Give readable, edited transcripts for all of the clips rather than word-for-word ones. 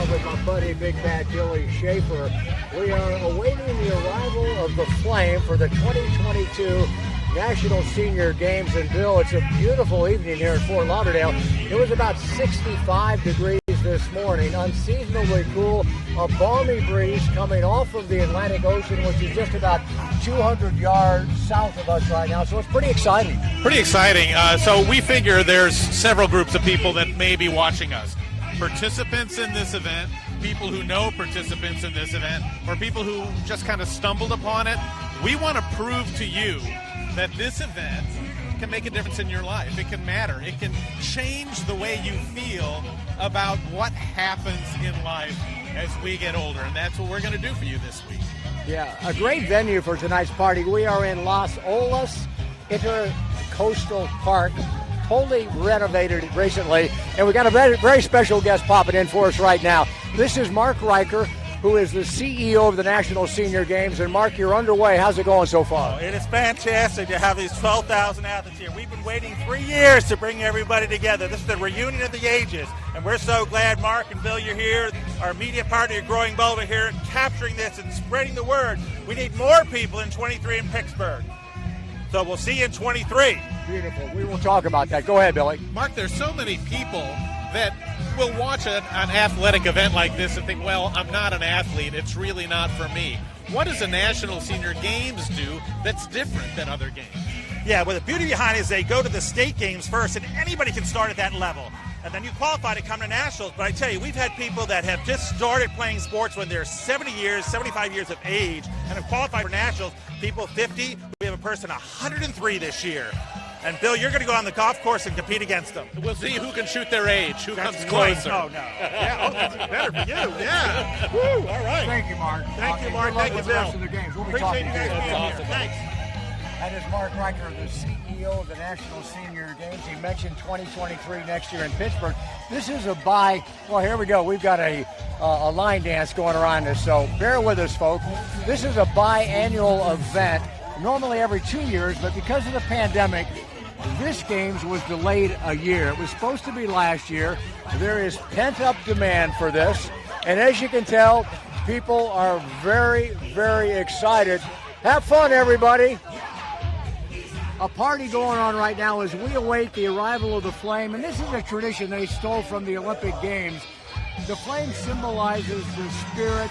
along with my buddy Big Bad Billy Schaefer. We are awaiting the arrival of the Flame for the 2022 National Senior Games. And Bill, it's a beautiful evening here in Fort Lauderdale. It was about 65 degrees this morning, unseasonably cool, a balmy breeze coming off of the Atlantic Ocean, which is just about 200 yards south of us right now, so it's pretty exciting. Pretty exciting. So we figure there's several groups of people that may be watching us. Participants in this event, people who know participants in this event, or people who just kind of stumbled upon it. We want to prove to you that this event can make a difference in your life. It can matter. It can change the way you feel about what happens in life as we get older, and that's what we're going to do for you this week. Yeah, a great venue for tonight's party. We are in Los Olas Intercoastal Park, totally renovated recently, and we got a very, very special guest popping in for us right now. This is Mark Riker, who is the CEO of the National Senior Games. And Mark, you're underway. How's it going so far? It is fantastic to have these 12,000 athletes here. We've been waiting 3 years to bring everybody together. This is the reunion of the ages, and we're so glad Mark and Bill, you're here. Our media partner, Growing Boulder, here capturing this and spreading the word. We need more people in 23 in Pittsburgh. So we'll see you in 23. Beautiful. We will talk about that. Go ahead, Billy. Mark, there's so many people that will watch an athletic event like this and think, well, I'm not an athlete. It's really not for me. What does a National Senior Games do that's different than other games? Yeah, well, the beauty behind it is they go to the state games first, and anybody can start at that level. And then you qualify to come to nationals. But I tell you, we've had people that have just started playing sports when they're 70 years, 75 years of age, and have qualified for nationals. People 50, we have a person 103 this year. And, Bill, you're going to go on the golf course and compete against them. We'll see who can shoot their age, who comes closer. Oh, no. Yeah, that's better for you. Yeah. Woo, all right. Thank you, Mark. Thank you, Mark. Thank you, The Bill. rest of the games. We'll be Appreciate talking you to guys you. being That's here. awesome. Thanks. That is Mark Riker, the CEO of the National Senior Games. He mentioned 2023 next year in Pittsburgh. This is a well, here we go. We've got a line dance going around this, so bear with us, folks. This is a biannual event, normally every 2 years, but because of the pandemic, this Games was delayed a year. It was supposed to be last year. There is pent-up demand for this, and as you can tell, people are very, very excited. Have fun, everybody. A party going on right now as we await the arrival of the Flame, and this is a tradition they stole from the Olympic Games. The Flame symbolizes the spirit,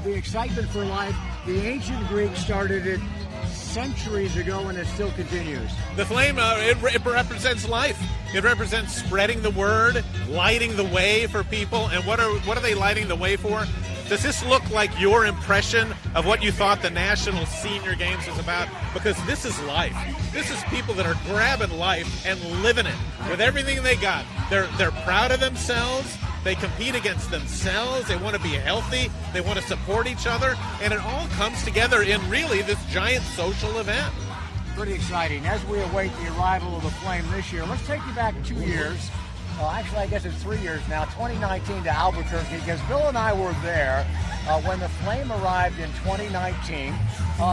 the excitement for life. The ancient Greeks started it centuries ago, and it still continues. The flame, it represents life. It represents spreading the word, lighting the way for people. And what are they lighting the way for? Does this look like your impression of what you thought the National Senior Games was about? Because this is life. This is people that are grabbing life and living it with everything they got. They're proud of themselves. They compete against themselves. They want to be healthy. They want to support each other. And it all comes together in really this giant social event. Pretty exciting. As we await the arrival of the Flame this year, let's take you back 2 years. Actually, I guess it's 3 years now, 2019 to Albuquerque, because Bill and I were there when the Flame arrived in 2019.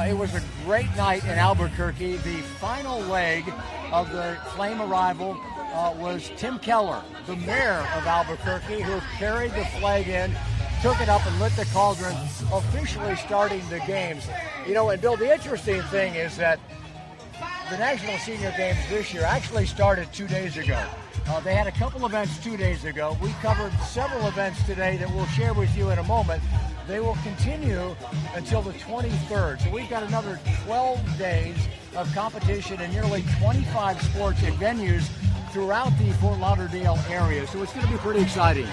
It was a great night in Albuquerque. The final leg of the Flame arrival was Tim Keller, the mayor of Albuquerque, who carried the flag in, took it up and lit the cauldron, officially starting the games. You know, and Bill, the interesting thing is that the National Senior Games this year actually started 2 days ago. They had a couple events 2 days ago. We covered several events today that we'll share with you in a moment. They will continue until the 23rd. So we've got another 12 days of competition in nearly 25 sports and venues throughout the Fort Lauderdale area. So it's going to be pretty exciting.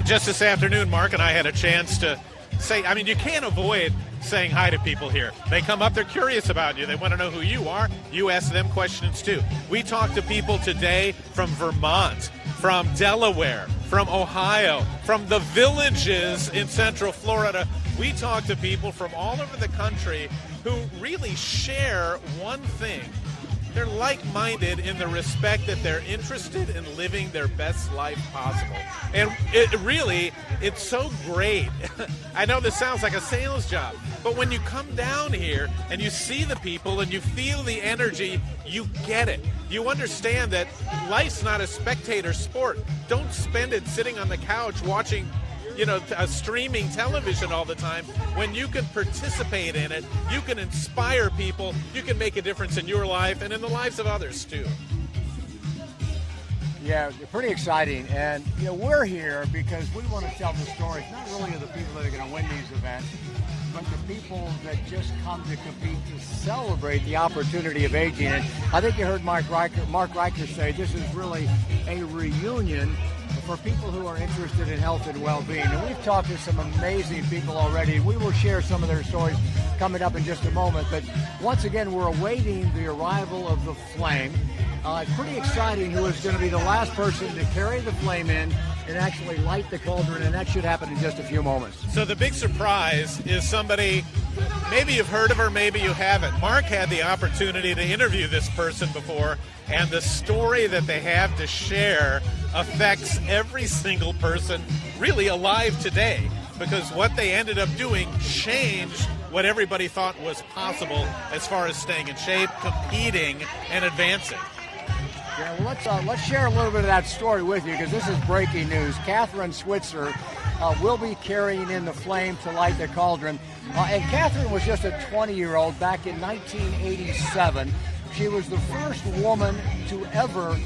Just this afternoon, Mark and I had a chance to say, I mean, you can't avoid saying hi to people here. They come up, they're curious about you. They want to know who you are. You ask them questions too. We talked to people today from Vermont, from Delaware, from Ohio, from the villages in Central Florida. We talked to people from all over the country who really share one thing. They're like-minded in the respect that they're interested in living their best life possible. And it's so great. I know this sounds like a sales job, but when you come down here and you see the people and you feel the energy, you get it. You understand that life's not a spectator sport. Don't spend it sitting on the couch watching streaming television all the time. When you can participate in it, you can inspire people, you can make a difference in your life and in the lives of others too. Yeah, pretty exciting. And, we're here because we want to tell the stories, not really of the people that are going to win these events, but the people that just come to compete to celebrate the opportunity of aging. And I think you heard Mark Riker say this is really a reunion for people who are interested in health and well-being. And we've talked to some amazing people already. We will share some of their stories coming up in just a moment. But once again, we're awaiting the arrival of the flame. It's pretty exciting who is going to be the last person to carry the flame in and actually light the cauldron, and that should happen in just a few moments. So the big surprise is somebody, maybe you've heard of her, maybe you haven't. Mark had the opportunity to interview this person before, and the story that they have to share affects every single person really alive today, because what they ended up doing changed what everybody thought was possible as far as staying in shape, competing, and advancing. Yeah, well, let's share a little bit of that story with you, because this is breaking news. Catherine Switzer will be carrying in the flame to light the cauldron. And Catherine was just a 20-year-old back in 1987. She was the first woman to ever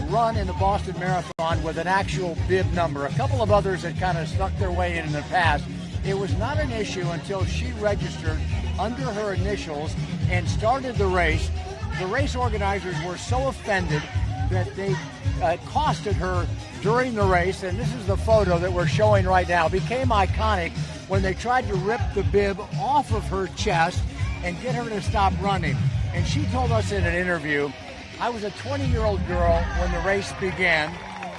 run in the Boston Marathon with an actual bib number. A couple of others had kind of snuck their way in the past. It was not an issue until she registered under her initials and started the race. The race organizers were so offended that they accosted her during the race, and this is the photo that we're showing right now. It became iconic when they tried to rip the bib off of her chest and get her to stop running. And she told us in an interview, I was a 20-year-old girl when the race began.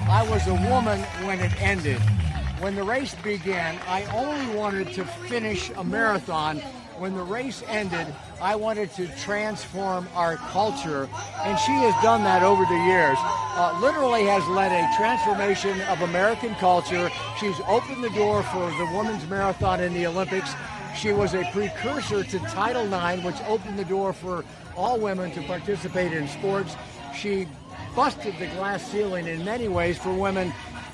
I was a woman when it ended. When the race began, I only wanted to finish a marathon. When the race ended, I wanted to transform our culture, and she has done that over the years. Literally has led a transformation of American culture. She's opened the door for the women's marathon in the Olympics. She was a precursor to Title IX, which opened the door for all women to participate in sports. She busted the glass ceiling in many ways for women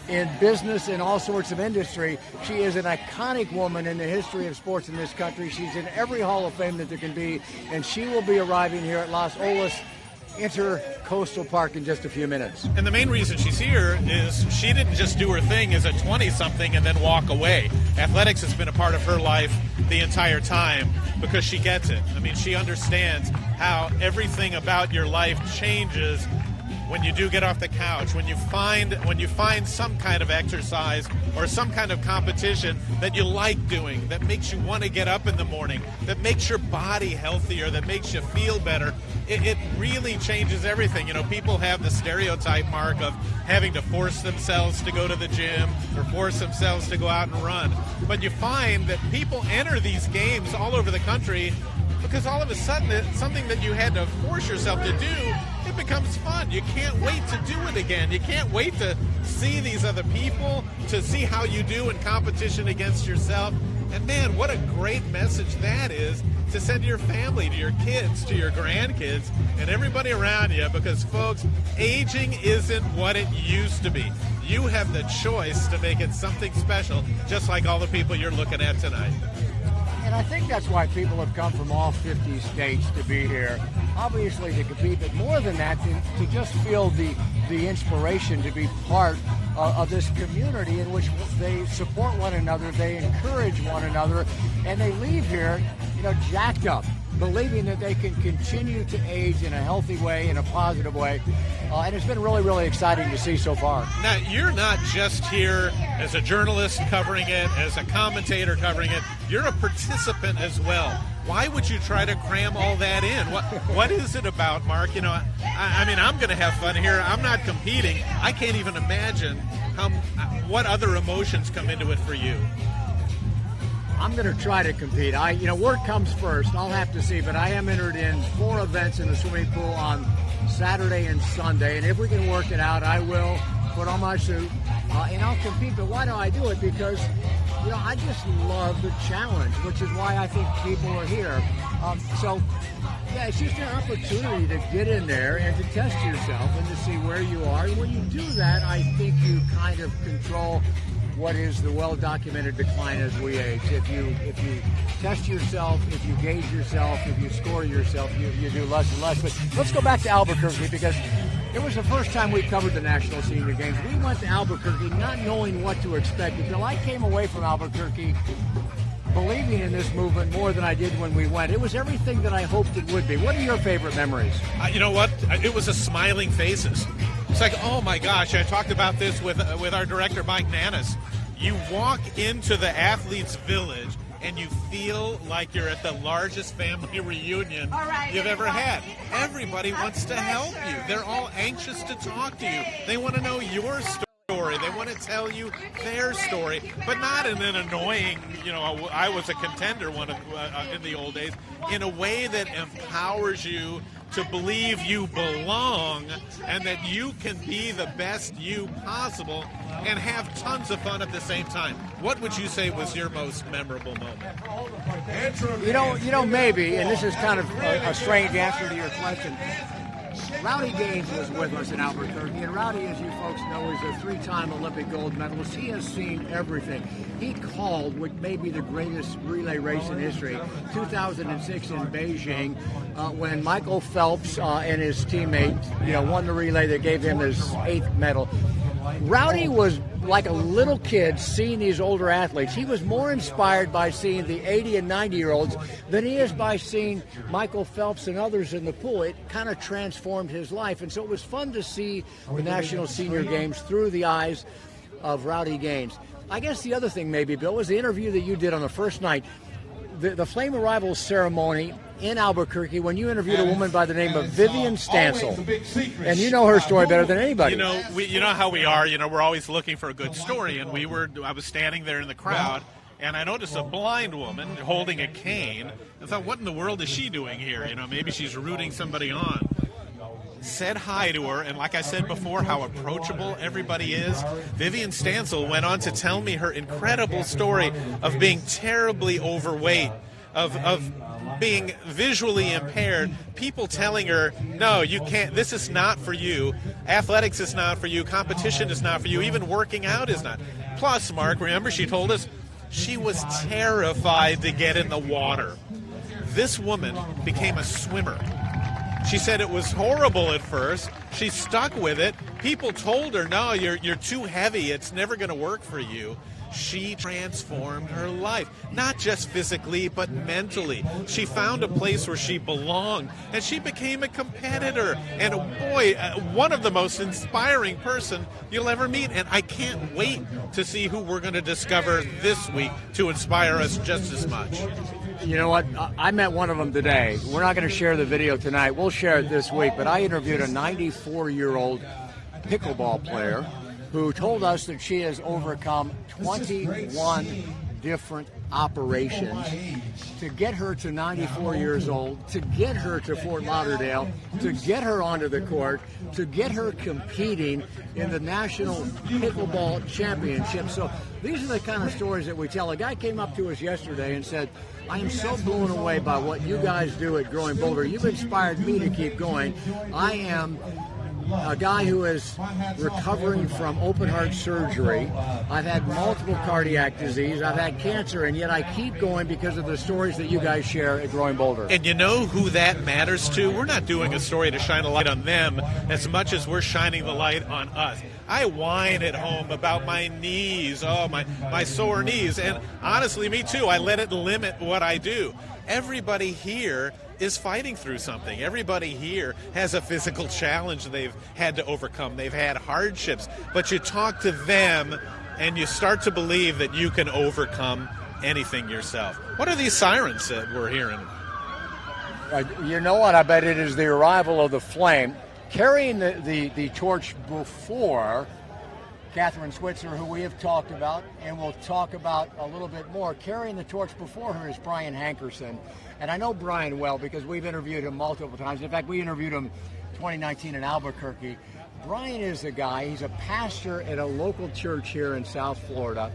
in business and all sorts of industry. She is an iconic woman in the history of sports in this country. She's in every Hall of Fame that there can be, and she will be arriving here at Los Olas Intercoastal Park in just a few minutes. And the main reason she's here is she didn't just do her thing as a 20-something and then walk away. Athletics has been a part of her life the entire time because she gets it. I mean, she understands how everything about your life changes when you do get off the couch, when you find some kind of exercise or some kind of competition that you like doing, that makes you want to get up in the morning, that makes your body healthier, that makes you feel better, it really changes everything. You know, people have the stereotype, Mark, of having to force themselves to go to the gym or force themselves to go out and run. But you find that people enter these games all over the country because all of a sudden it's something that you had to force yourself to do, it becomes fun. You can't wait to do it again. You can't wait to see these other people, to see how you do in competition against yourself. And man, what a great message that is to send to your family, to your kids, to your grandkids, and everybody around you, because folks, aging isn't what it used to be. You have the choice to make it something special, just like all the people you're looking at tonight. And I think that's why people have come from all 50 states to be here, obviously to compete, but more than that, to just feel the inspiration to be part of this community in which they support one another, they encourage one another, and they leave here, jacked up, believing that they can continue to age in a healthy way, in a positive way. And it's been really, really exciting to see so far. Now, you're not just here as a journalist covering it, as a commentator covering it. You're a participant as well. Why would you try to cram all that in? What is it about, Mark? I mean, I'm going to have fun here. I'm not competing. I can't even imagine what other emotions come into it for you. I'm going to try to compete. Work comes first. I'll have to see, but I am entered in 4 events in the swimming pool on Saturday and Sunday, and if we can work it out, I will put on my suit and I'll compete. But why do I do it? Because I just love the challenge, which is why I think people are here. It's just an opportunity to get in there and to test yourself and to see where you are. And when you do that, I think you kind of control what is the well-documented decline as we age. If you test yourself, if you gauge yourself, if you score yourself, you do less and less. But let's go back to Albuquerque, because it was the first time we covered the National Senior Games. We went to Albuquerque not knowing what to expect until I came away from Albuquerque believing in this movement more than I did when we went. It was everything that I hoped it would be. What are your favorite memories? You know what? It was the smiling faces. It's like, oh my gosh, I talked about this with our director, Mike Nannis. You walk into the athletes' village and you feel like you're at the largest family reunion you've ever had. Everybody wants to help you. They're all anxious to talk to you. They want to know your story. They want to tell you their story, but not in an annoying, I was a contender in the old days, in a way that empowers you to believe you belong and that you can be the best you possible and have tons of fun at the same time. What would you say was your most memorable moment? Maybe, and this is kind of a strange answer to your question. Rowdy Gaines was with us in Albuquerque, and Rowdy, as you folks know, is a 3-time Olympic gold medalist. He has seen everything. He called what may be the greatest relay race in history, 2006 in Beijing, when Michael Phelps and his teammate, won the relay that gave him his 8th medal. Rowdy was like a little kid seeing these older athletes. He was more inspired by seeing the 80 and 90-year-olds than he is by seeing Michael Phelps and others in the pool. It kind of transformed his life. And so it was fun to see the National Senior Games through the eyes of Rowdy Gaines. I guess the other thing maybe, Bill, was the interview that you did on the first night. The flame arrival ceremony in Albuquerque when you interviewed a woman by the name of Vivian Stansel. And you know her story better than anybody. You know how we are. We're always looking for a good story. And I was standing there in the crowd, and I noticed a blind woman holding a cane. I thought, what in the world is she doing here? Maybe she's rooting somebody on. Said hi to her, and like I said before, how approachable everybody is. Vivian Stansel went on to tell me her incredible story of being terribly overweight, of being visually impaired, people telling her, no, you can't, this is not for you, athletics is not for you, competition is not for you, even working out is not. Plus, Mark, remember she told us she was terrified to get in the water. This woman became a swimmer. She said it was horrible at first. She stuck with it. People told her, no, you're too heavy. It's never going to work for you. She transformed her life, not just physically, but mentally. She found a place where she belonged, and she became a competitor. And boy, one of the most inspiring person you'll ever meet. And I can't wait to see who we're going to discover this week to inspire us just as much. You know what? I met one of them today. We're not going to share the video tonight. We'll share it this week. But I interviewed a 94-year-old pickleball player who told us that she has overcome 21 different operations to get her to 94 years old, to get her to Fort Lauderdale, to get her onto the court, to get her competing in the National Pickleball Championship. So these are the kind of stories that we tell. A guy came up to us yesterday and said, I am so blown away by what you guys do at Growing Boulder. You've inspired me to keep going. I am a guy who is recovering from open heart surgery. I've had multiple cardiac disease. I've had cancer, and yet I keep going because of the stories that you guys share at Growing Boulder. And you know who that matters to? We're not doing a story to shine a light on them as much as we're shining the light on us. I whine at home about my knees, my sore knees, and honestly, me too. I let it limit what I do. Everybody here is fighting through something. Everybody here has a physical challenge they've had to overcome. They've had hardships. But you talk to them and you start to believe that you can overcome anything yourself. What are these sirens that we're hearing? You know what? I bet it is the arrival of the flame. Carrying the torch before Catherine Switzer, who we have talked about and we'll talk about a little bit more, carrying the torch before her is Brian Hankerson. And I know Brian well because we've interviewed him multiple times. In fact, we interviewed him 2019 in Albuquerque. Brian is a guy, he's a pastor at a local church here in South Florida.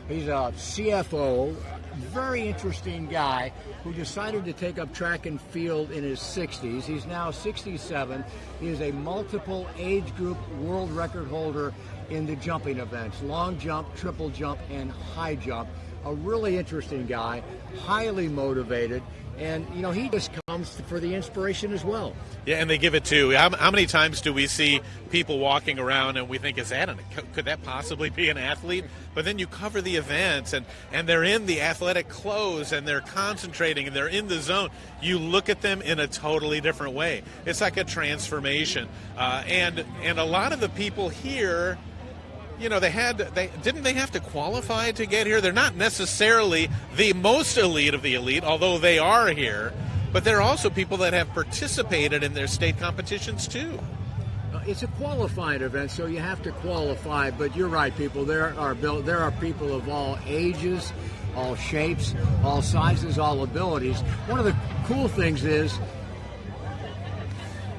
He's a CFO, very interesting guy who decided to take up track and field in his 60s. He's now 67. He is a multiple age group world record holder in the jumping events, long jump, triple jump, and high jump. A really interesting guy, highly motivated, and he just comes for the inspiration as well. Yeah, and they give it to. How many times do we see people walking around and we think, could that possibly be an athlete? But then you cover the events and they're in the athletic clothes and they're concentrating and they're in the zone. You look at them in a totally different way. It's like a transformation. And a lot of the people here, didn't they have to qualify to get here? They're not necessarily the most elite of the elite, although they are here. But there are also people that have participated in their state competitions too. It's a qualifying event, so you have to qualify. But you're right, people. There are people of all ages, all shapes, all sizes, all abilities. One of the cool things is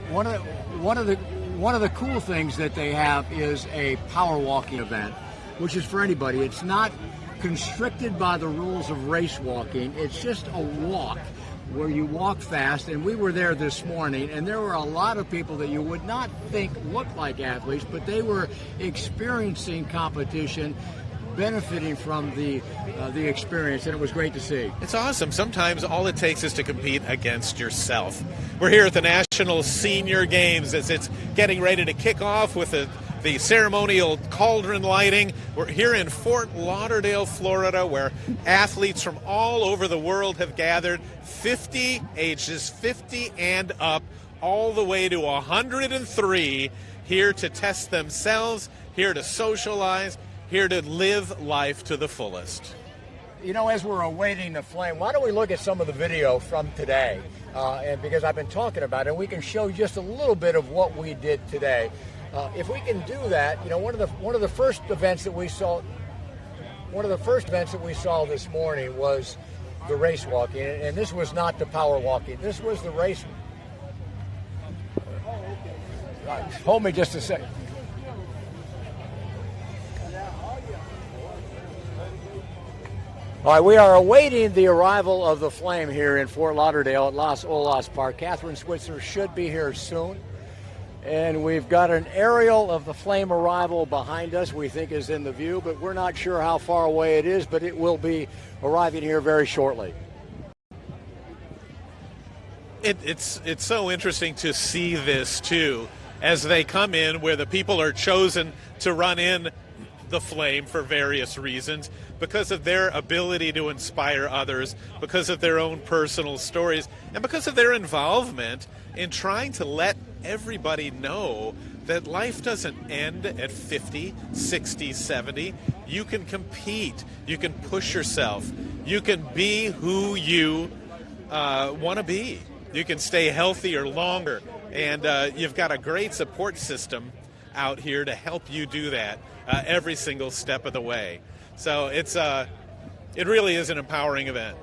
one of the cool things that they have is a power walking event, which is for anybody. It's not constricted by the rules of race walking. It's just a walk where you walk fast, and we were there this morning, and there were a lot of people that you would not think looked like athletes, but they were experiencing competition, benefiting from the experience, and it was great to see. It's awesome. Sometimes all it takes is to compete against yourself. We're here at the National Senior Games as it's getting ready to kick off with the ceremonial cauldron lighting. We're here in Fort Lauderdale, Florida, where athletes from all over the world have gathered, ages 50 and up, all the way to 103, here to test themselves, here to socialize, here to live life to the fullest. As we're awaiting the flame, why don't we look at some of the video from today? And because I've been talking about it, we can show just a little bit of what we did today. If we can do that, one of the first events that we saw this morning was the race walking, and this was not the power walking. This was the race. Hold me just a second. All right, we are awaiting the arrival of the flame here in Fort Lauderdale at Las Olas Park. Catherine Switzer should be here soon. And we've got an aerial of the flame arrival behind us, we think is in the view, but we're not sure how far away it is, but it will be arriving here very shortly. It's so interesting to see this, too, as they come in where the people are chosen to run in the flame for various reasons, because of their ability to inspire others, because of their own personal stories, and because of their involvement in trying to let everybody know that life doesn't end at 50, 60, 70. You can compete. You can push yourself. You can be who you want to be. You can stay healthier longer. And you've got a great support system out here to help you do that every single step of the way. So it really is an empowering event.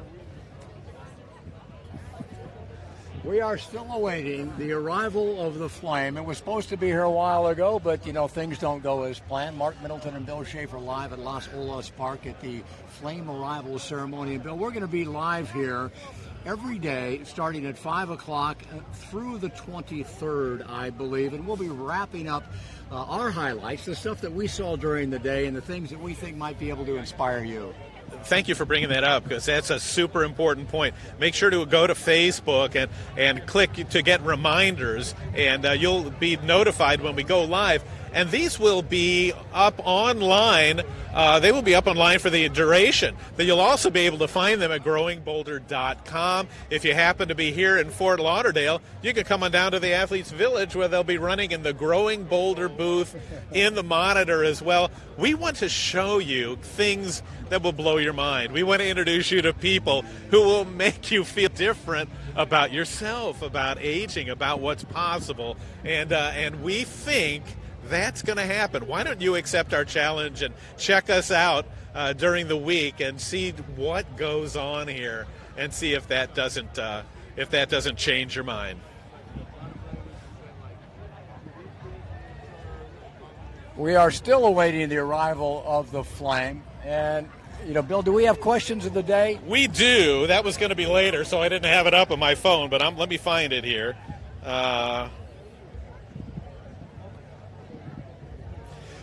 We are still awaiting the arrival of the flame. It was supposed to be here a while ago, but, things don't go as planned. Mark Middleton and Bill Schaefer live at Las Olas Park at the flame arrival ceremony. And, Bill, we're going to be live here every day starting at 5 o'clock through the 23rd, I believe. And we'll be wrapping up our highlights, the stuff that we saw during the day and the things that we think might be able to inspire you. Thank you for bringing that up, because that's a super important point. Make sure to go to Facebook and click to get reminders, and you'll be notified when we go live. And these will be up online. They will be up online for the duration. But you'll also be able to find them at growingboulder.com. If you happen to be here in Fort Lauderdale, you can come on down to the Athletes Village, where they'll be running in the Growing Boulder booth in the monitor as well. We want to show you things that will blow your mind. We want to introduce you to people who will make you feel different about yourself, about aging, about what's possible. And we think that's going to happen. Why don't you accept our challenge and check us out during the week and see what goes on here, and see if that doesn't change your mind. We are still awaiting the arrival of the flame. And, Bill, do we have questions of the day? We do. That was going to be later, so I didn't have it up on my phone, but let me find it here.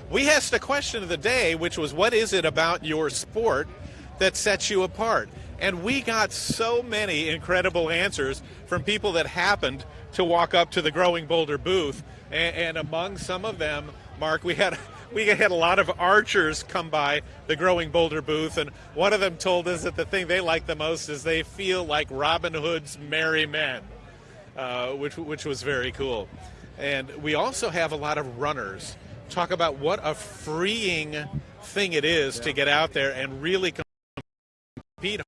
We asked the question of the day, which was, what is it about your sport that sets you apart? And we got so many incredible answers from people that happened to walk up to the Growing Boulder booth. And among some of them, Mark, we had a lot of archers come by the Growing Boulder booth, and one of them told us that the thing they like the most is they feel like Robin Hood's merry men, which was very cool. And we also have a lot of runners talk about what a freeing thing it is to get out there and really compete.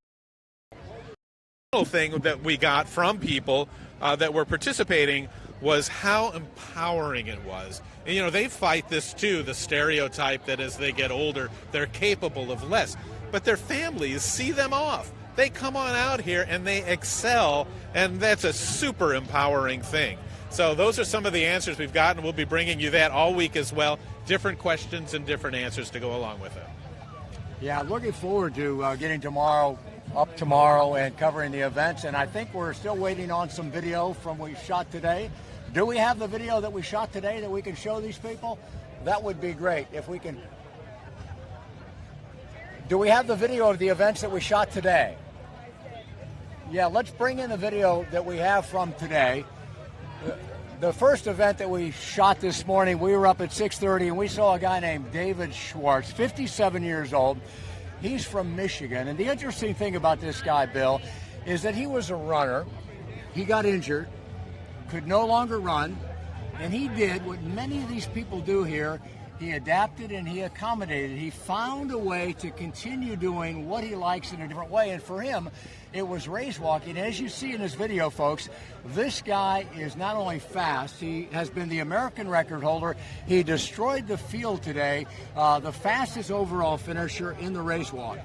The thing that we got from people that were participating was how empowering it was. And, you know, they fight this too, the stereotype that as they get older, they're capable of less. But their families see them off. They come on out here and they excel, and that's a super empowering thing. So those are some of the answers we've gotten. We'll be bringing you that all week as well. Different questions and different answers to go along with it. Yeah, looking forward to getting up tomorrow and covering the events. And I think we're still waiting on some video from we shot today. Do we have the video that we shot today that we can show these people? That would be great if we can. Do we have the video of the events that we shot today? Yeah, let's bring in the video that we have from today. The first event that we shot this morning, we were up at 6:30 and we saw a guy named David Schwartz, 57 years old. He's from Michigan. And the interesting thing about this guy, Bill, is that he was a runner. He got injured, could no longer run, and he did what many of these people do here. He adapted and he accommodated. He found a way to continue doing what he likes in a different way. And for him, it was race walking. As you see in this video, folks, this guy is not only fast, he has been the American record holder. He destroyed the field today, the fastest overall finisher in the race walk.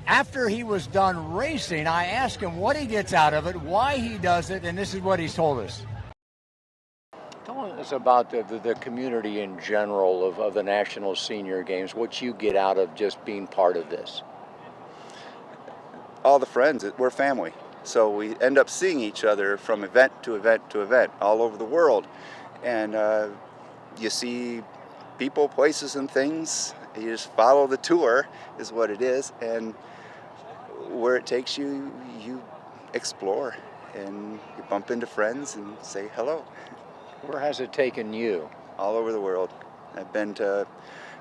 After he was done racing, I asked him what he gets out of it, why he does it, and this is what he's told us. Tell us about the community in general of the National Senior Games, what you get out of just being part of this. All the friends, we're family. So we end up seeing each other from event to event to event all over the world. And you see people, places, and things. You just follow the tour is what it is. And where it takes you, you explore. And you bump into friends and say hello. Where has it taken you? All over the world. I've been to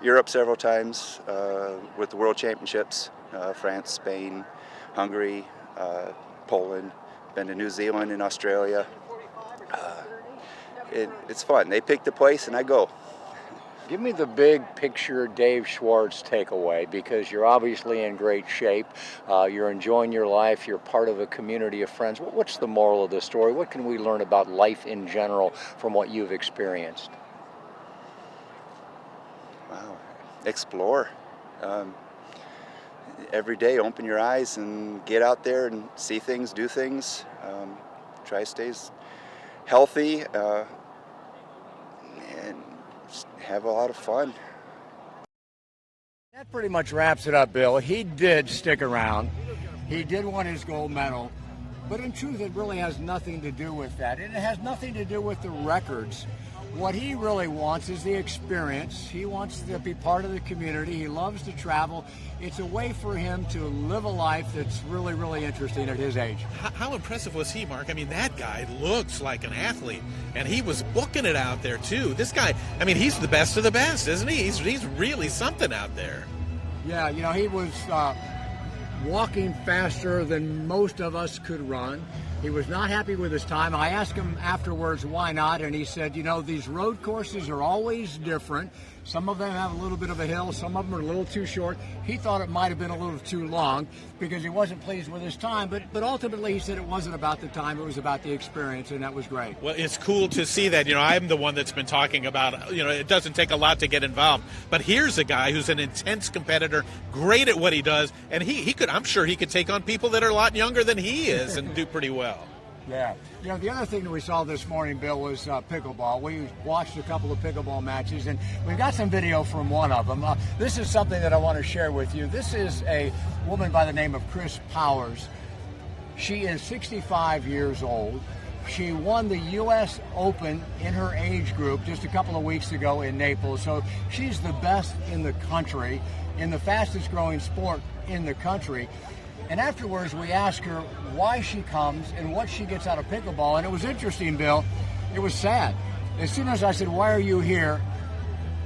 Europe several times with the World Championships, France, Spain, Hungary, Poland, been to New Zealand and Australia. It's fun. They pick the place and I go. Give me the big picture Dave Schwartz takeaway, because you're obviously in great shape. You're enjoying your life. You're part of a community of friends. What's the moral of the story? What can we learn about life in general from what you've experienced? Wow. Explore. Every day, open your eyes and get out there and see things, do things. Try to stay healthy and just have a lot of fun. That pretty much wraps it up, Bill. He did stick around. He did want his gold medal. But in truth, it really has nothing to do with that. And it has nothing to do with the records. What he really wants is the experience. He wants to be part of the community. He loves to travel. It's a way for him to live a life that's really, really interesting at his age. How impressive was he, Mark? I mean, that guy looks like an athlete, and he was booking it out there, too. This guy, I mean, he's the best of the best, isn't he? He's really something out there. Yeah, you know, he was walking faster than most of us could run. He was not happy with his time. I asked him afterwards why not, and he said, you know, these road courses are always different. Some of them have a little bit of a hill, some of them are a little too short. He thought it might have been a little too long because he wasn't pleased with his time, but ultimately he said it wasn't about the time, it was about the experience, and that was great. Well, it's cool to see that. You know, I'm the one that's been talking about, you know, it doesn't take a lot to get involved, but here's a guy who's an intense competitor, great at what he does, and he could, I'm sure he could take on people that are a lot younger than he is and do pretty well. Yeah. You know, the other thing that we saw this morning, Bill, was pickleball. We watched a couple of pickleball matches, and we've got some video from one of them. This is something that I want to share with you. This is a woman by the name of Chris Powers. She is 65 years old. She won the U.S. Open in her age group just a couple of weeks ago in Naples. So she's the best in the country, in the fastest growing sport in the country. And afterwards, we asked her why she comes and what she gets out of pickleball. And it was interesting, Bill. It was sad. As soon as I said, why are you here?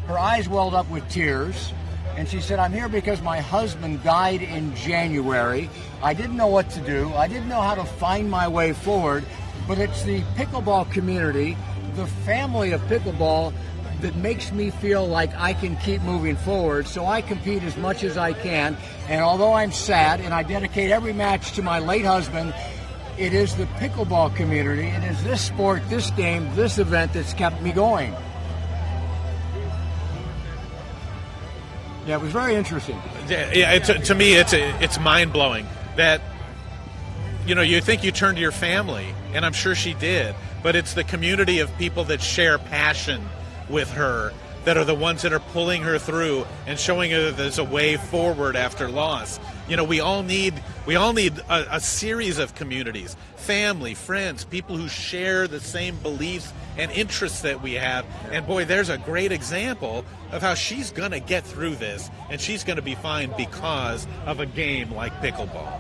Her eyes welled up with tears. And she said, I'm here because my husband died in January. I didn't know what to do. I didn't know how to find my way forward. But it's the pickleball community, the family of pickleball, that makes me feel like I can keep moving forward. So I compete as much as I can. And although I'm sad and I dedicate every match to my late husband, it is the pickleball community. It is this sport, this game, this event that's kept me going. Yeah, it was very interesting. Yeah, to me, it's mind-blowing that, you know, you think you turn to your family, and I'm sure she did, but it's the community of people that share passion with her that are the ones that are pulling her through and showing her that there's a way forward after loss. You know, we all need a series of communities, family, friends, people who share the same beliefs and interests that we have. And boy, there's a great example of how she's going to get through this, and she's going to be fine because of a game like pickleball.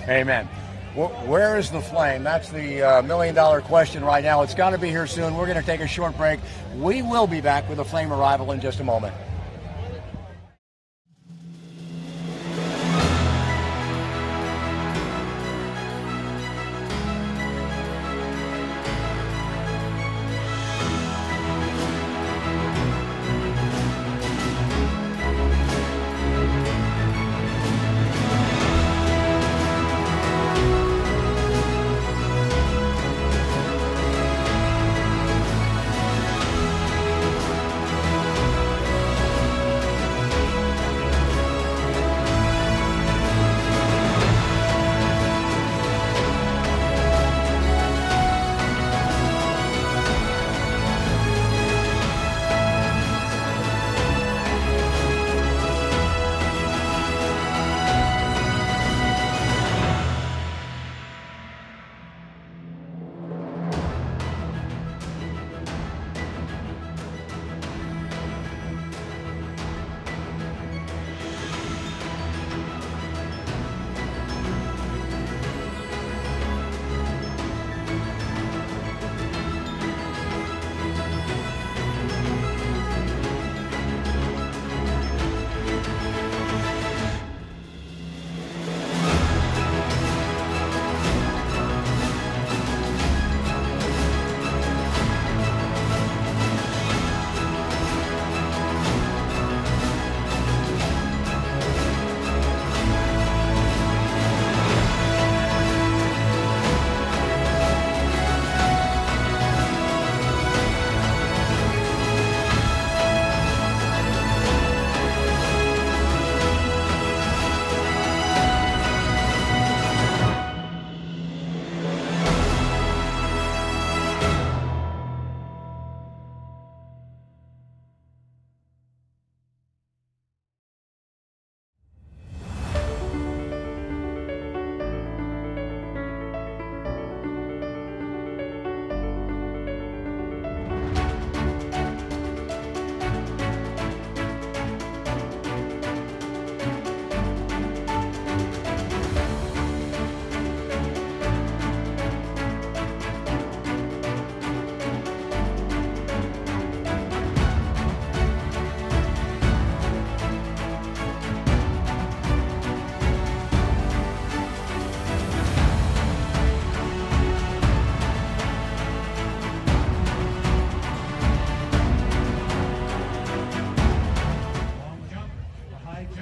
Amen. Where is the flame? That's the million-dollar question right now. It's got to be here soon. We're going to take a short break. We will be back with a flame arrival in just a moment.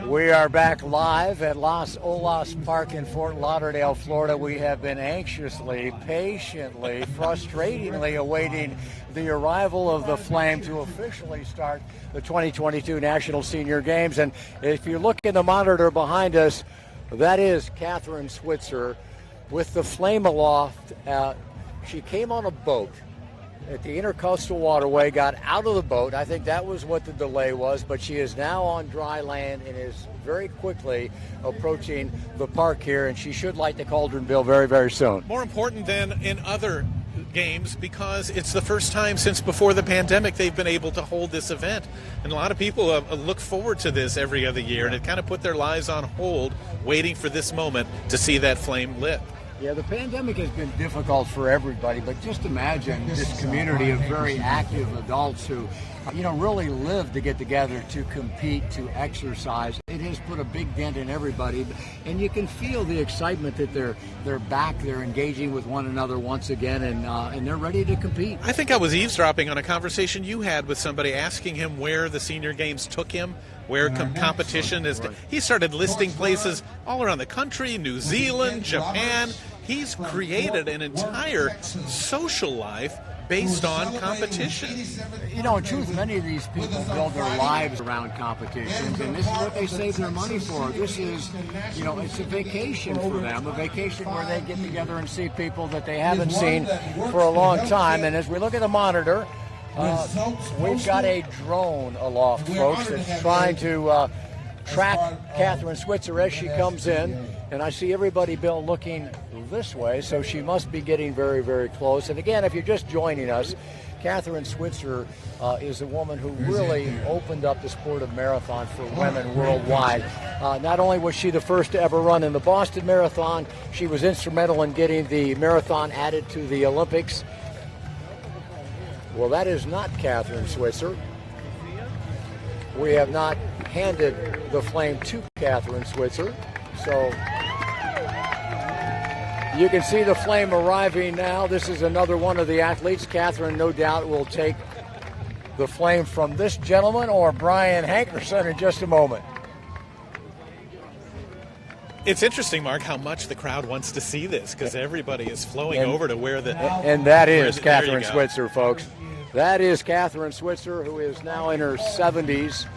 We are back live at Los Olas Park in Fort Lauderdale, Florida. We have been anxiously, patiently, frustratingly awaiting the arrival of the Flame to officially start the 2022 National Senior Games. And if you look in the monitor behind us, that is Catherine Switzer with the Flame aloft. She came on a boat at the Intercoastal Waterway, got out of the boat. I think that was what the delay was, but she is now on dry land and is very quickly approaching the park here, and she should light the cauldron, Bill, very, very soon. More important than in other games because it's the first time since before the pandemic they've been able to hold this event. And a lot of people look forward to this every other year, and it kind of put their lives on hold waiting for this moment to see that flame lit. Yeah, the pandemic has been difficult for everybody, but just imagine this community of very active adults who, really live to get together, to compete, to exercise. It has put a big dent in everybody, and you can feel the excitement that they're back, they're engaging with one another once again, and they're ready to compete. I think I was eavesdropping on a conversation you had with somebody asking him where the senior games took him, where competition is. He started listing places all around the country, New Zealand, Japan. He's created an entire social life based on competition. In truth, many of these people build their lives around competitions, and this is what they save their money for. This is, it's a vacation for them, a vacation where they get together and see people that they haven't seen for a long time. And as we look at the monitor, we've got a drone aloft, folks, that's trying to track Catherine Switzer as she comes in. And I see everybody, Bill, looking this way, so she must be getting very, very close. And again, if you're just joining us, Catherine Switzer is a woman who really opened up the sport of marathon for women worldwide. Not only was she the first to ever run in the Boston Marathon, she was instrumental in getting the marathon added to the Olympics. Well, that is not Catherine Switzer. We have not handed the flame to Catherine Switzer. So you can see the flame arriving now. This is another one of the athletes. Catherine, no doubt, will take the flame from this gentleman or Brian Hankerson in just a moment. It's interesting, Mark, how much the crowd wants to see this because everybody is flowing over to where the... And that is Catherine Switzer, folks. That is Catherine Switzer, who is now in her 70s.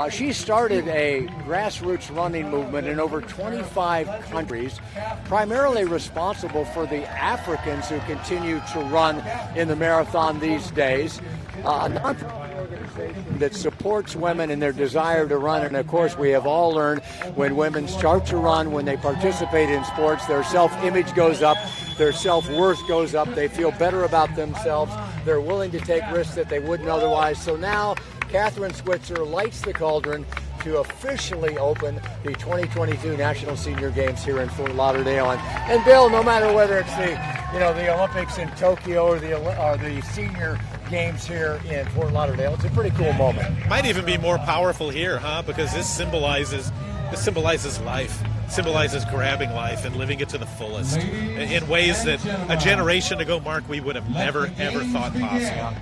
She started a grassroots running movement in over 25 countries, primarily responsible for the Africans who continue to run in the marathon these days. A non-profit organization that supports women in their desire to run. And of course, we have all learned when women start to run, when they participate in sports, their self-image goes up, their self-worth goes up, they feel better about themselves, they're willing to take risks that they wouldn't otherwise. So now, Catherine Switzer lights the cauldron to officially open the 2022 National Senior Games here in Fort Lauderdale. And Bill, no matter whether it's the Olympics in Tokyo or the Senior Games here in Fort Lauderdale, it's a pretty cool moment. Might even be more powerful here, because this symbolizes life, symbolizes grabbing life and living it to the fullest in ways that a generation ago, Mark, we would have never, ever thought possible.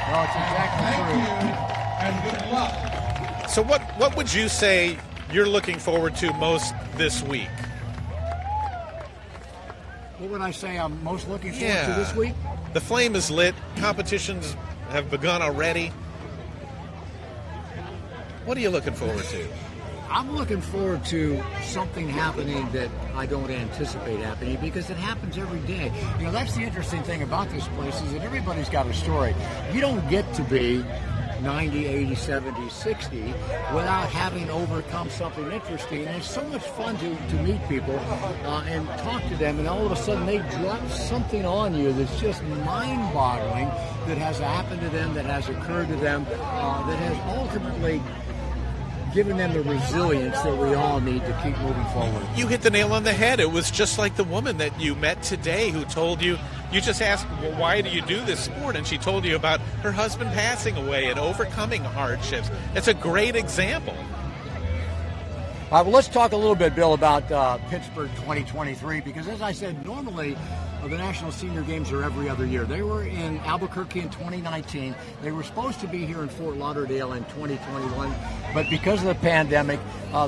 No, it's exactly true. And good luck. So what would you say you're looking forward to most this week? What would I say I'm most looking forward to this week? The flame is lit. Competitions have begun already. What are you looking forward to? I'm looking forward to something happening that I don't anticipate happening because it happens every day. That's the interesting thing about this place is that everybody's got a story. You don't get to be 90, 80, 70, 60 without having overcome something interesting. And it's so much fun to meet people and talk to them, and all of a sudden they drop something on you that's just mind-boggling that has happened to them, that has occurred to them, that has ultimately given them the resilience that we all need to keep moving forward. You hit the nail on the head. It was just like the woman that you met today who told you, you just asked, well, why do you do this sport? And she told you about her husband passing away and overcoming hardships. It's a great example. Well, let's talk a little bit, Bill, about Pittsburgh 2023, because as I said, normally the National Senior Games are every other year. They were in Albuquerque in 2019. They were supposed to be here in Fort Lauderdale in 2021, but because of the pandemic,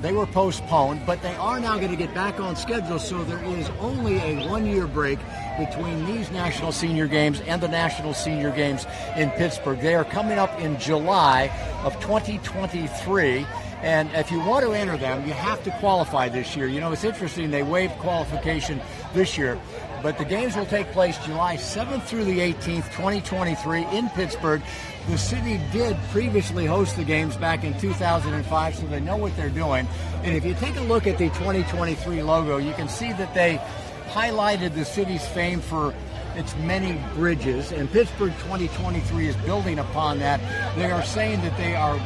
they were postponed. But they are now going to get back on schedule, so there is only a one-year break between these National Senior Games and the National Senior Games in Pittsburgh. They are coming up in July of 2023. And if you want to enter them, you have to qualify this year. It's interesting, they waived qualification this year. But the games will take place July 7th through the 18th, 2023 in Pittsburgh. The city did previously host the games back in 2005, so they know what they're doing. And if you take a look at the 2023 logo, you can see that they highlighted the city's fame for its many bridges, and Pittsburgh 2023 is building upon that. They are saying that they are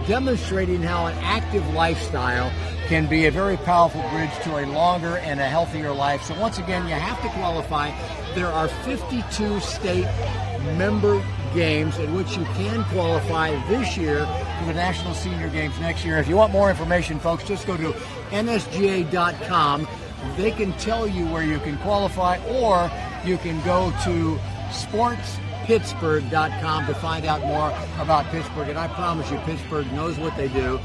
demonstrating how an active lifestyle can be a very powerful bridge to a longer and a healthier life. So once again, you have to qualify. There are 52 state member games in which you can qualify this year for the National Senior Games next year. If you want more information, folks, just go to nsga.com. They can tell you where you can qualify, or you can go to sportspittsburgh.com to find out more about Pittsburgh. And I promise you, Pittsburgh knows what they do,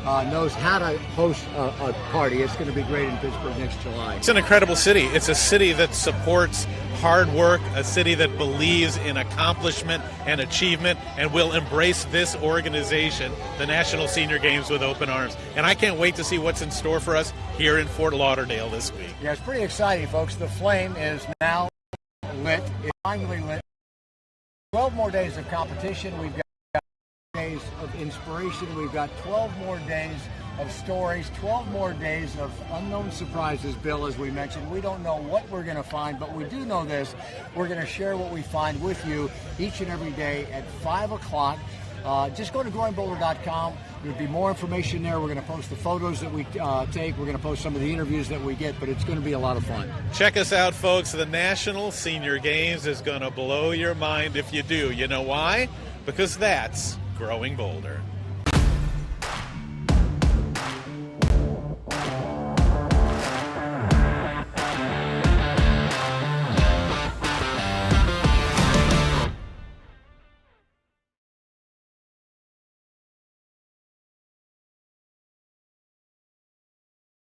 knows how to host a party. It's going to be great in Pittsburgh next July. It's an incredible city. It's a city that supports hard work, a city that believes in accomplishment and achievement, and will embrace this organization, the National Senior Games, with open arms. And I can't wait to see what's in store for us here in Fort Lauderdale this week. Yeah, it's pretty exciting, folks. The flame is now lit. It's finally lit. 12 more days of competition. We've got days of inspiration. We've got 12 more days of stories, 12 more days of unknown surprises, Bill, as we mentioned. We don't know what we're going to find, but we do know this. We're going to share what we find with you each and every day at 5 o'clock. Just go to growingboulder.com. There'll be more information there. We're going to post the photos that we take. We're going to post some of the interviews that we get, but it's going to be a lot of fun. Check us out, folks. The National Senior Games is going to blow your mind if you do. You know why? Because that's Growing Boulder.